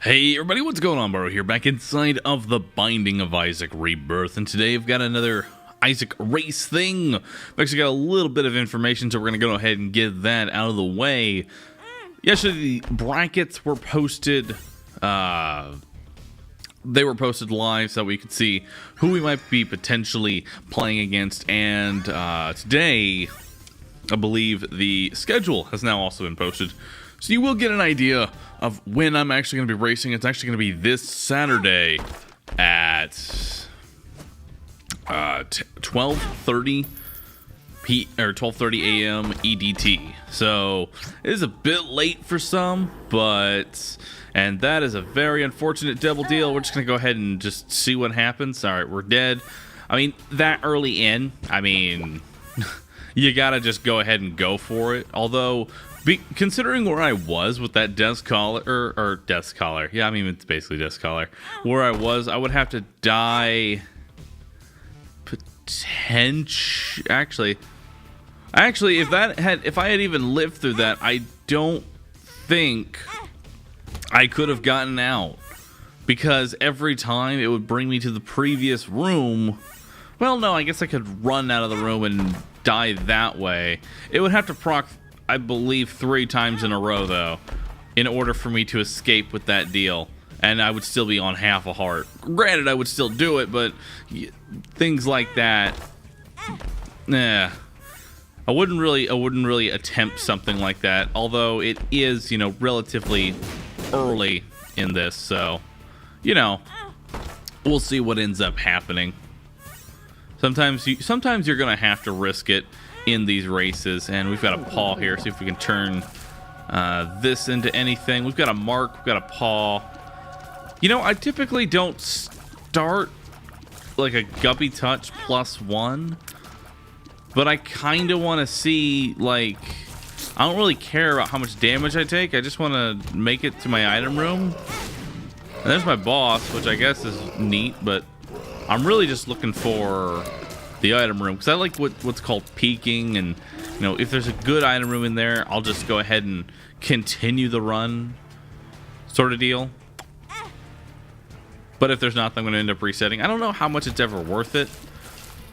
Hey everybody, what's going on? Burrow here, back inside of the Binding of Isaac Rebirth, and today I've got another Isaac race thing. I've actually got a little bit of information, so we're going to go ahead and get that out of the way. Yesterday, the brackets were posted. They were posted live so that we could see who we might be potentially playing against, and today, I believe the schedule has now also been posted. So you will get an idea of when I'm actually going to be racing. It's actually going to be this Saturday at 12:30 a.m. EDT. So it is a bit late for some, and that is a very unfortunate double deal. We're just going to go ahead and just see what happens. All right, we're dead. I mean, that early in, I mean, you got to just go ahead and go for it. Although, considering where I was with that desk collar, or desk collar, yeah, I mean, it's basically desk collar. Where I was, I would have to die actually, if I had even lived through that, I don't think I could have gotten out, because every time it would bring me to the previous room. Well, no, I guess I could run out of the room and die that way. It would have to proc, I believe, 3 times in a row, though, in order for me to escape with that deal. And I would still be on half a heart. Granted, I would still do it, but things like that, I wouldn't really attempt something like that. Although it is, relatively early in this, so, we'll see what ends up happening. Sometimes you're gonna have to risk it in these races, and we've got a paw here. See if we can turn this into anything. We've got a mark, we've got a paw. I typically don't start like a Guppy Touch +1, but I kind of want to see, like, I don't really care about how much damage I take. I just want to make it to my item room. And there's my BoS, which I guess is neat, but I'm really just looking for the item room, because I like what's called peeking, and if there's a good item room in there, I'll just go ahead and continue the run, sort of deal. But if there's not, I'm going to end up resetting. I don't know how much it's ever worth it.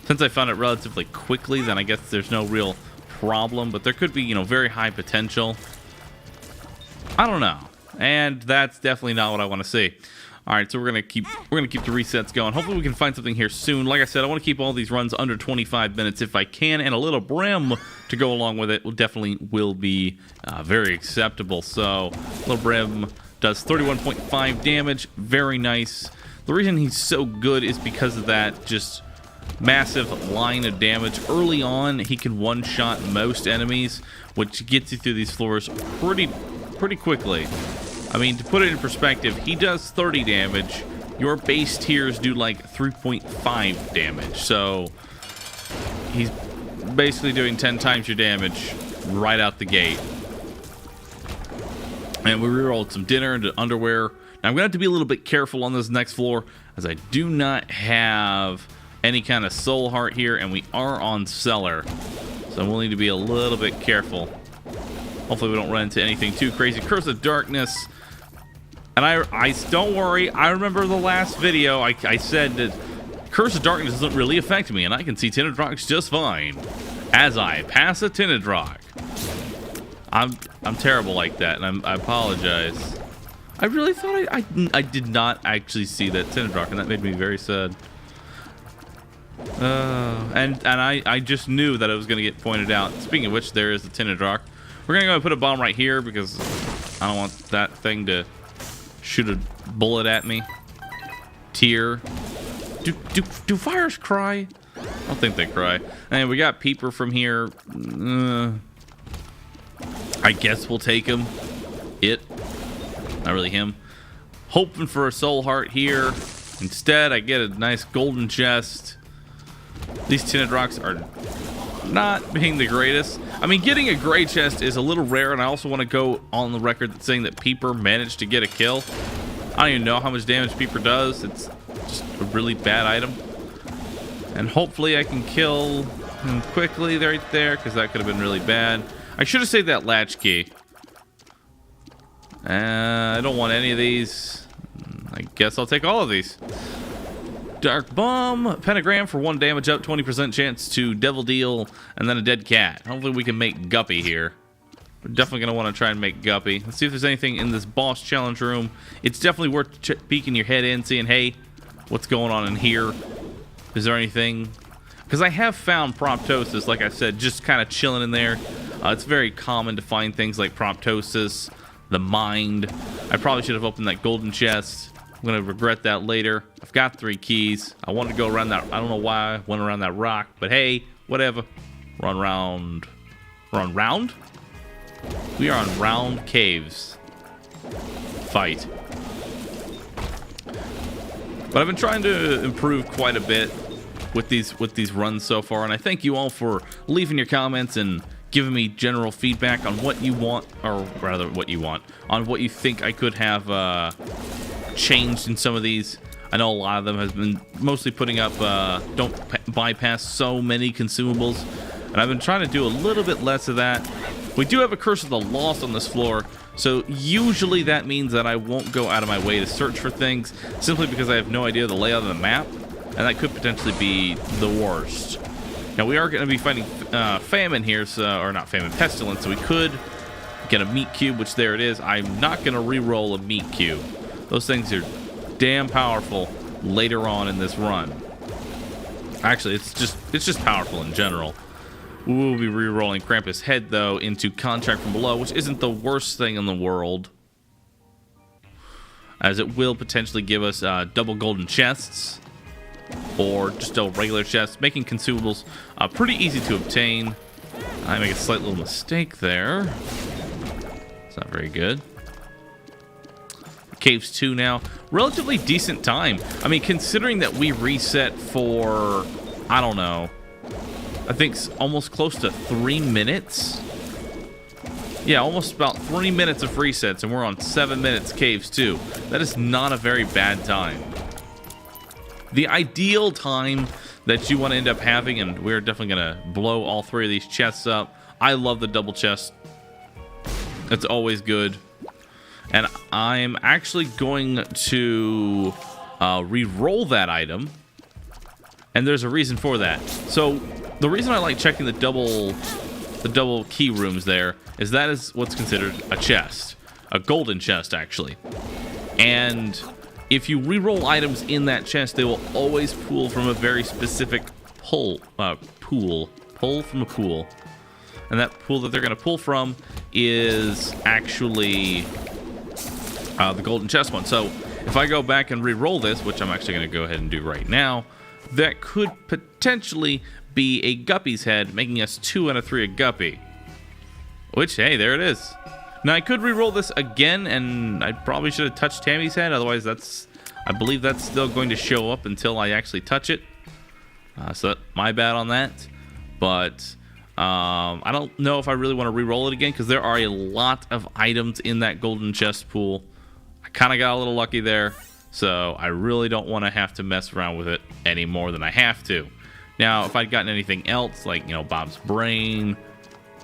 Since I found it relatively quickly, then I guess there's no real problem, but there could be, very high potential. I don't know, and that's definitely not what I want to see. All right, so we're gonna keep the resets going. Hopefully we can find something here soon. Like I said, I want to keep all these runs under 25 minutes if I can, and a little Brim to go along with it will be very acceptable. So little Brim does 31.5 damage, very nice. The reason he's so good is because of that just massive line of damage. Early on, he can one-shot most enemies, which gets you through these floors pretty quickly. I mean, to put it in perspective, he does 30 damage. Your base tiers do like 3.5 damage. So he's basically doing 10 times your damage right out the gate. And we rerolled some dinner into underwear. Now I'm going to have to be a little bit careful on this next floor, as I do not have any kind of soul heart here, and we are on cellar. So we'll need to be a little bit careful. Hopefully we don't run into anything too crazy. Curse of Darkness. And I don't worry, I remember the last video, I said that Curse of Darkness doesn't really affect me, and I can see tinted rocks just fine as I pass a tinted rock. I'm terrible like that, and I apologize. I really thought I did not actually see that tinted rock, and that made me very sad. And I just knew that it was going to get pointed out. Speaking of which, there is the tinted rock. We're going to go and put a bomb right here, because I don't want that thing to shoot a bullet at me. Tear. Do fires cry? I don't think they cry. And we got Peeper from here. I guess we'll take him. Not really him. Hoping for a soul heart here. Instead, I get a nice golden chest. These tinted rocks are not being the greatest. I mean, getting a gray chest is a little rare, and I also want to go on the record saying that Peeper managed to get a kill. I don't even know how much damage Peeper does. It's just a really bad item. And hopefully I can kill him quickly right there, because that could have been really bad. I should have saved that latchkey. I don't want any of these. I guess I'll take all of these. Dark Bomb, Pentagram for 1 damage up, 20% chance to Devil Deal, and then a Dead Cat. Hopefully we can make Guppy here. We're definitely going to want to try and make Guppy. Let's see if there's anything in this boss challenge room. It's definitely worth peeking your head in, seeing, hey, what's going on in here? Is there anything? Because I have found Proptosis, like I said, just kind of chilling in there. It's very common to find things like Proptosis, the Mind. I probably should have opened that golden chest. I'm going to regret that later. I've got 3 keys. I wanted to go around that. I don't know why I went around that rock, but hey, whatever. We're on round. We're on round? We are on round caves. Fight. But I've been trying to improve quite a bit with these runs so far, and I thank you all for leaving your comments and giving me general feedback on what you want, or rather what you want, on what you think I could have changed in some of these. I know a lot of them has been mostly putting up don't bypass so many consumables, and I've been trying to do a little bit less of that. We do have a Curse of the Lost on this floor, so usually that means that I won't go out of my way to search for things, simply because I have no idea the layout of the map, and that could potentially be the worst. Now we are going to be fighting Famine here, so, or not Famine, Pestilence, so we could get a meat cube, which there it is. I'm not going to re-roll a meat cube. Those things are damn powerful later on in this run. Actually, it's just powerful in general. We will be re-rolling Krampus Head, though, into Contract from Below, which isn't the worst thing in the world, as it will potentially give us double golden chests, or just a regular chest, making consumables pretty easy to obtain. I make a slight little mistake there. It's not very good. Caves 2 now. Relatively decent time. I mean, considering that we reset for, I don't know, I think almost close to 3 minutes. Yeah, almost about 3 minutes of resets, and we're on 7 minutes Caves 2. That is not a very bad time. The ideal time that you want to end up having, and we're definitely going to blow all 3 of these chests up. I love the double chest. It's always good. And I'm actually going to re-roll that item. And there's a reason for that. So the reason I like checking the double key rooms there is that is what's considered a chest. A golden chest, actually. And if you re-roll items in that chest, they will always pull from a very specific pull from a pool. And that pool that they're going to pull from is actually the golden chest one. So if I go back and re-roll this, which I'm actually going to go ahead and do right now, that could potentially be a Guppy's head, making us 2 out of 3 a Guppy. Which, hey, there it is. Now, I could re-roll this again, and I probably should have touched Tammy's head. Otherwise, I believe that's still going to show up until I actually touch it. So my bad on that. But I don't know if I really want to re-roll it again, because there are a lot of items in that golden chest pool. I kind of got a little lucky there, so I really don't want to have to mess around with it any more than I have to. Now, if I'd gotten anything else, like, you know, Bob's brain,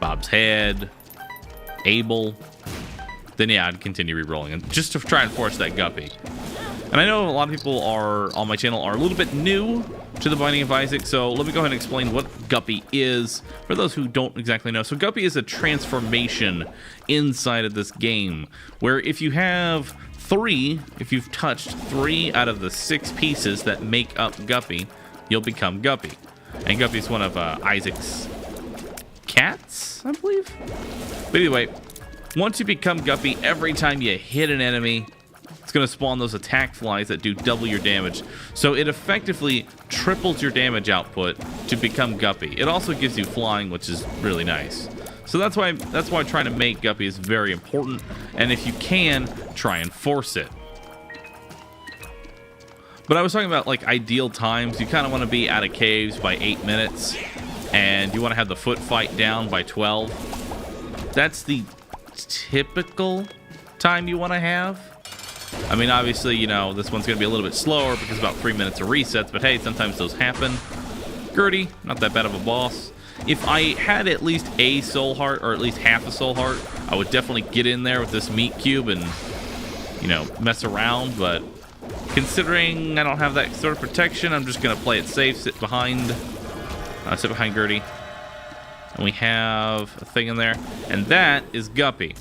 Bob's head, Abel, then yeah, I'd continue re-rolling, and just to try and force that Guppy. And I know a lot of people on my channel are a little bit new to the Binding of Isaac, so let me go ahead and explain what Guppy is for those who don't exactly know. So Guppy is a transformation inside of this game, where if you've touched 3 out of the 6 pieces that make up Guppy, you'll become Guppy. And Guppy's one of Isaac's cats, I believe? But anyway, once you become Guppy, every time you hit an enemy, it's going to spawn those attack flies that do double your damage. So it effectively triples your damage output to become Guppy. It also gives you flying, which is really nice. So that's why trying to make Guppy is very important. And if you can, try and force it. But I was talking about, like, ideal times. You kind of want to be out of caves by 8 minutes. And you want to have the foot fight down by 12. That's the typical time you want to have. I mean, obviously, you know, this one's going to be a little bit slower because about 3 minutes of resets. But hey, sometimes those happen. Gertie, not that bad of a boss. If I had at least a soul heart, or at least half a soul heart, I would definitely get in there with this meat cube and, you know, mess around. But Considering I don't have that sort of protection, I'm just gonna play it safe, sit behind Gertie. And we have a thing in there, and that is Guppy.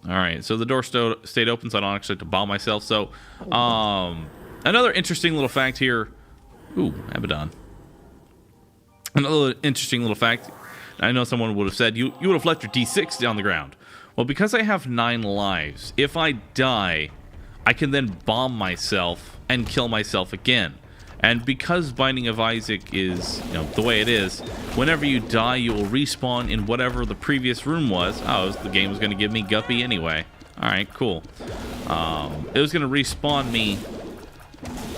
Alright, so the door stayed open, so I don't actually have to bomb myself. So, another interesting little fact here. Ooh, Abaddon. Another interesting little fact. I know someone would have said, you would have left your D6 on the ground. Well, because I have 9 lives, if I die, I can then bomb myself and kill myself again. And because Binding of Isaac is, the way it is, whenever you die, you will respawn in whatever the previous room was. Oh, the game was going to give me Guppy anyway. Alright, cool. It was going to respawn me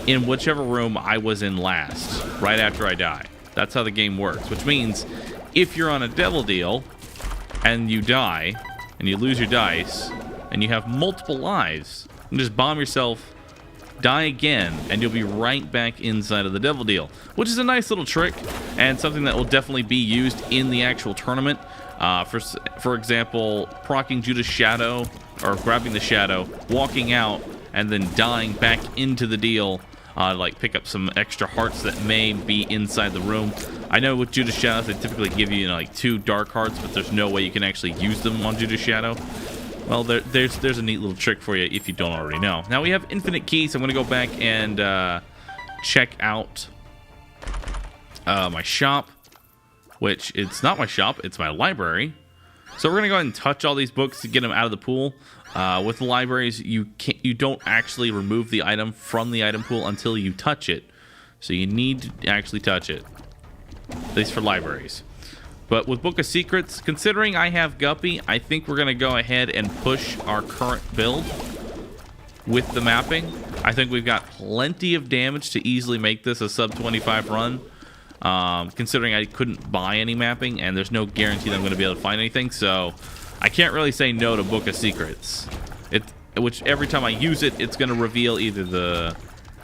in whichever room I was in last, right after I die. That's how the game works, which means if you're on a devil deal and you die, and you lose your dice, and you have multiple lives, you just bomb yourself, die again, and you'll be right back inside of the devil deal, which is a nice little trick and something that will definitely be used in the actual tournament. For example, proccing Judas Shadow, or grabbing the Shadow, walking out, and then dying back into the deal, like pick up some extra hearts that may be inside the room. I know with Judas Shadows they typically give you, like 2 dark hearts, but there's no way you can actually use them on Judas Shadow. Well, there's a neat little trick for you if you don't already know. Now we have infinite keys. So I'm going to go back and check out my shop, which it's not my shop, it's my library. So we're going to go ahead and touch all these books to get them out of the pool. With the libraries, you don't actually remove the item from the item pool until you touch it. So you need to actually touch it, at least for libraries. But with Book of Secrets, considering I have Guppy, I think we're going to go ahead and push our current build with the mapping. I think we've got plenty of damage to easily make this a sub 25 run. Considering I couldn't buy any mapping, and there's no guarantee that I'm going to be able to find anything, so I can't really say no to Book of Secrets. Which every time I use it, it's going to reveal either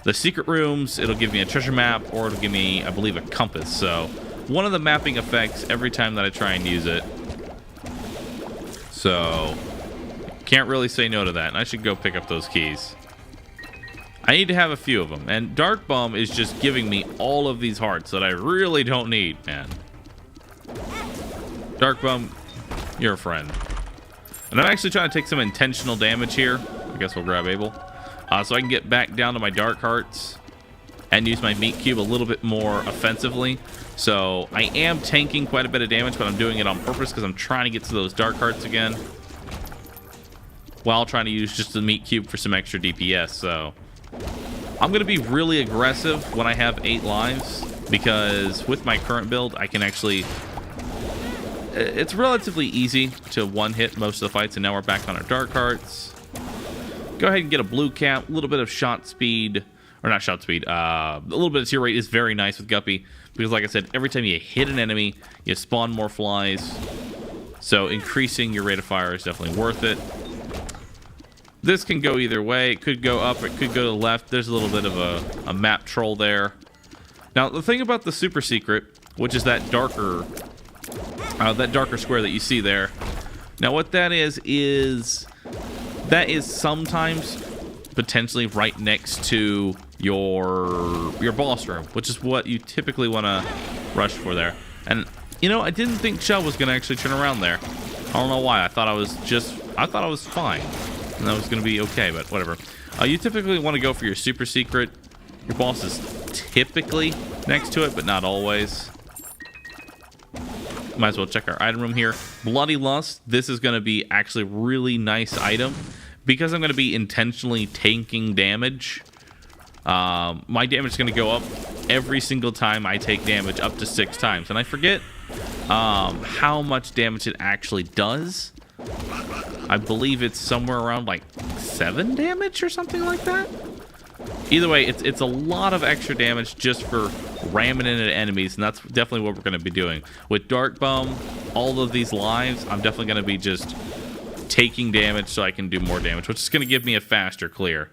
the secret rooms, it'll give me a treasure map, or it'll give me, I believe, a compass. So one of the mapping effects every time that I try and use it. So can't really say no to that, and I should go pick up those keys. I need to have a few of them, and Dark Bum is just giving me all of these hearts that I really don't need, man. Dark Bum, you're a friend. And I'm actually trying to take some intentional damage here. I guess we'll grab Abel. So I can get back down to my Dark Hearts and use my Meat Cube a little bit more offensively. So I am tanking quite a bit of damage, but I'm doing it on purpose because I'm trying to get to those Dark Hearts again, while trying to use just the Meat Cube for some extra DPS. So I'm going to be really aggressive when I have 8 lives, because with my current build, I can actually... It's relatively easy to one-hit most of the fights, and now we're back on our Dark Hearts. Go ahead and get a blue cap, a little bit of shot speed, or not shot speed, a little bit of tear rate is very nice with Guppy, because like I said, every time you hit an enemy, you spawn more flies, so increasing your rate of fire is definitely worth it. This can go either way. It could go up, it could go to the left. There's a little bit of a map troll there. Now, the thing about the super secret, which is that darker square that you see there. Now, what that is that is sometimes potentially right next to your BoS room, which is what you typically want to rush for there. And I didn't think Shell was going to actually turn around there. I don't know why. I thought I was fine, and that was going to be okay, but whatever. You typically want to go for your super secret. Your BoS is typically next to it, but not always. Might as well check our item room here. Bloody Lust. This is going to be actually a really nice item, because I'm going to be intentionally tanking damage. My damage is going to go up every single time I take damage, up to 6 times. And I forget how much damage it actually does. I believe it's somewhere around like 7 damage or something like that. Either way, it's a lot of extra damage just for ramming into enemies, and that's definitely what we're going to be doing. With Dark Bum, all of these lives, I'm definitely going to be just taking damage so I can do more damage, which is going to give me a faster clear.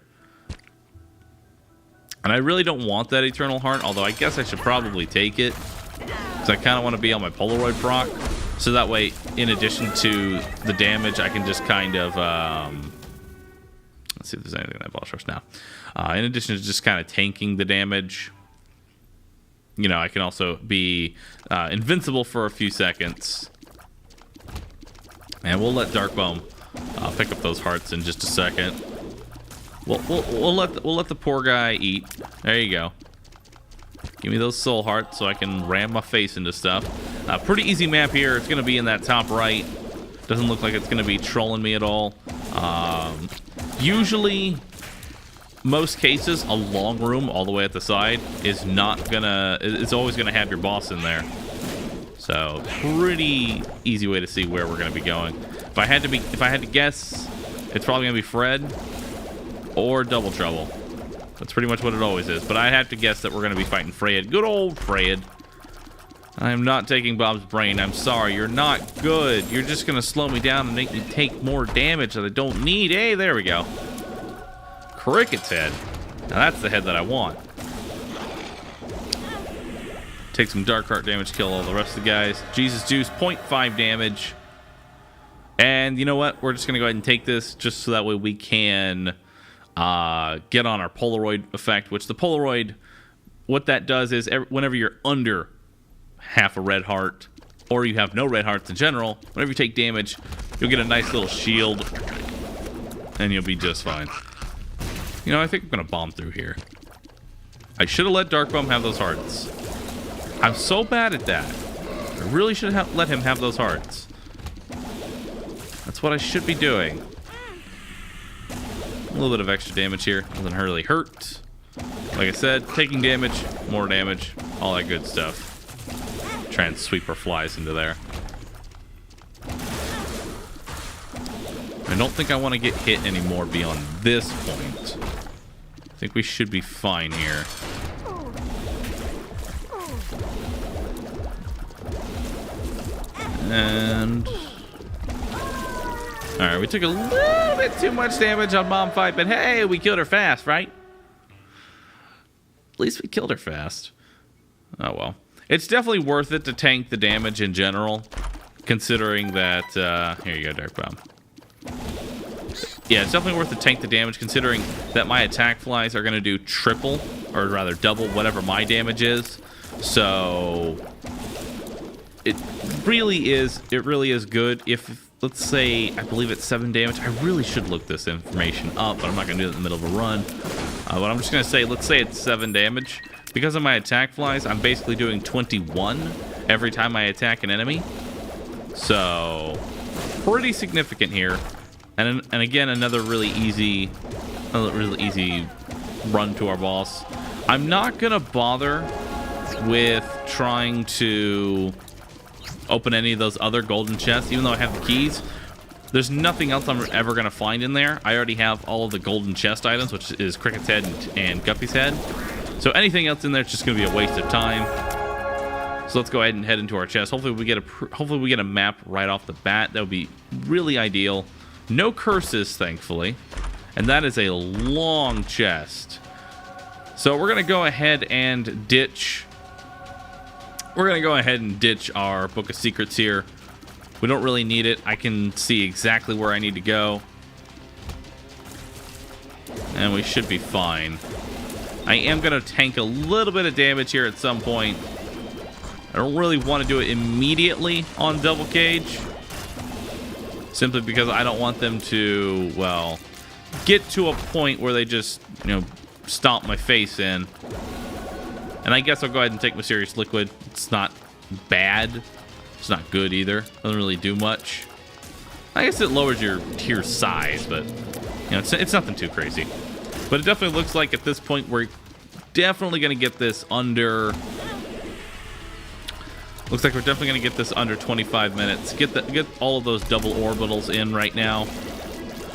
And I really don't want that Eternal Heart, although I guess I should probably take it, because I kind of want to be on my Polaroid proc, so that way, in addition to the damage, I can just kind of Let's see if there's anything in that boss rush now. In addition to just kind of tanking the damage, you know, I can also be invincible for a few seconds. And we'll let Darkbone pick up those hearts in just a second. We'll let the poor guy eat. There you go. Give me those soul hearts so I can ram my face into stuff. Pretty easy map here. It's going to be in that top right. Doesn't look like it's going to be trolling me at all. Usually, most cases, a long room all the way at the side is not gonna. It's always gonna have your boss in there. So pretty easy way to see where we're gonna be going. If I had to guess, it's probably gonna be Fred or Double Trouble. That's pretty much what it always is. But I have to guess that we're gonna be fighting Fred. Good old Fred. I am not taking Bob's brain. I'm sorry. You're not good. You're just gonna slow me down and make me take more damage that I don't need. Hey, there we go. Cricket's head. Now that's the head that I want. Take some dark heart damage, kill all the rest of the guys. Jesus Juice, 0.5 damage. And you know what? We're just gonna go ahead and take this just so that way we can get on our Polaroid effect, which the Polaroid, what that does is whenever you're under half a red heart, or you have no red hearts in general, whenever you take damage, you'll get a nice little shield, and you'll be just fine. You know, I think I'm gonna bomb through here. I should have let Darkbone have those hearts. I'm so bad at that. I really should have let him have those hearts. That's what I should be doing. A little bit of extra damage here. Doesn't really hurt. Like I said, taking damage, more damage, all that good stuff. Try and sweep our flies into there. I don't think I want to get hit anymore beyond this point. I think we should be fine here. And alright, we took a little bit too much damage on Mom Fight, but hey, we killed her fast, right? At least we killed her fast. Oh well. It's definitely worth it to tank the damage in general, considering that, here you go, Dark Bomb. Yeah, it's definitely worth to tank the damage, considering that my attack flies are going to do triple, or rather double, whatever my damage is. So, it really is good. If, let's say, I believe it's 7 damage, I really should look this information up, but I'm not going to do it in the middle of a run. But I'm just going to say, let's say it's 7 damage. Because of my attack flies, I'm basically doing 21 every time I attack an enemy. So, pretty significant here. And again, another really easy run to our boss. I'm not gonna bother with trying to open any of those other golden chests, even though I have the keys. There's nothing else I'm ever gonna find in there. I already have all of the golden chest items, which is Cricket's Head and Guppy's Head. So anything else in there is just going to be a waste of time. So let's go ahead and head into our chest. Hopefully we get a map right off the bat. That would be really ideal. No curses, thankfully. And that is a long chest. So we're going to go ahead and ditch. We're going to go ahead and ditch our Book of Secrets here. We don't really need it. I can see exactly where I need to go. And we should be fine. I am going to tank a little bit of damage here at some point. I don't really want to do it immediately on Double Cage. Simply because I don't want them to, well, get to a point where they just, you know, stomp my face in. And I guess I'll go ahead and take Mysterious Liquid. It's not bad. It's not good either. Doesn't really do much. I guess it lowers your tier size, but, you know, it's nothing too crazy. But it definitely looks like at this point we're definitely going to get this under... Looks like we're definitely going to get this under 25 minutes. Get all of those double orbitals in right now.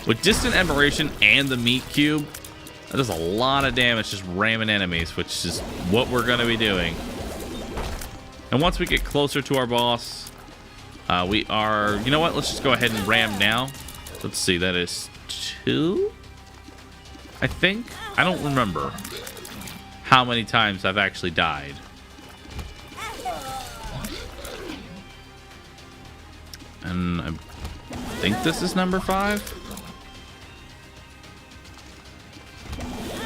With Distant Admiration and the Meat Cube, that does a lot of damage just ramming enemies, which is what we're going to be doing. And once we get closer to our boss, we are... You know what? Let's just go ahead and ram now. Let's see. That is 2... I think. I don't remember how many times I've actually died. And I think this is number 5.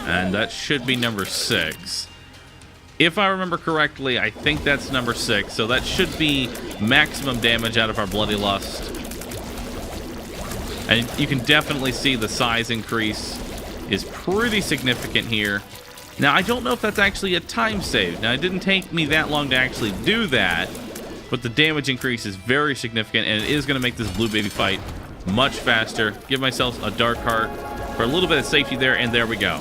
And that should be number 6. If I remember correctly, I think that's number 6. So that should be maximum damage out of our Bloody Lust. And you can definitely see the size increase is pretty significant here. Now, I don't know if that's actually a time save. Now, it didn't take me that long to actually do that, but the damage increase is very significant, and it is going to make this Blue Baby fight much faster. Give myself a Dark Heart for a little bit of safety there, and there we go.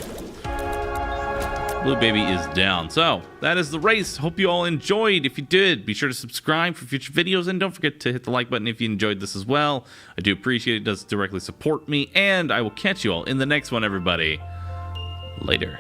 Blue Baby is down. So, that is the race. Hope you all enjoyed. If you did, be sure to subscribe for future videos, and don't forget to hit the like button if you enjoyed this as well. I do appreciate it. It does directly support me, and I will catch you all in the next one, everybody. Later.